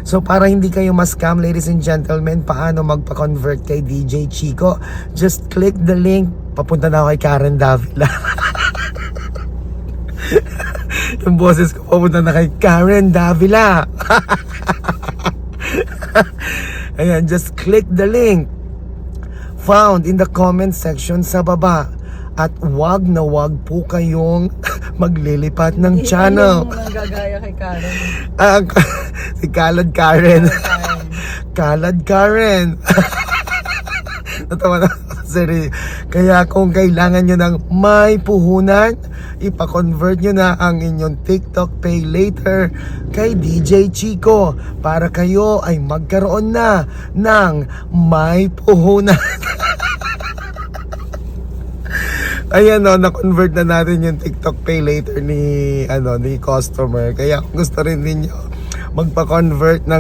So para hindi kayo ma-scam, ladies and gentlemen, paano magpa-convert kay DJ Chico? Just click the link. Papunta na ako kay Karen Davila. Yung boses ko papunta na kay Karen Davila. Ayan, just click the link found in the comment section sa baba. At wag na wag po kayong maglilipat ng channel. Hindi mo gagaya kay Karen. Si Kalad Karen. Kalad Karen. Natawa na. Sorry. Kaya kung kailangan nyo ng may puhunan, ipa-convert nyo na ang inyong TikTok Pay Later kay DJ Chico para kayo ay magkaroon na ng may puhunan. Ayan o, na-convert na natin yung TikTok Pay Later ni customer. Kaya kung gusto rin ninyo magpa-convert ng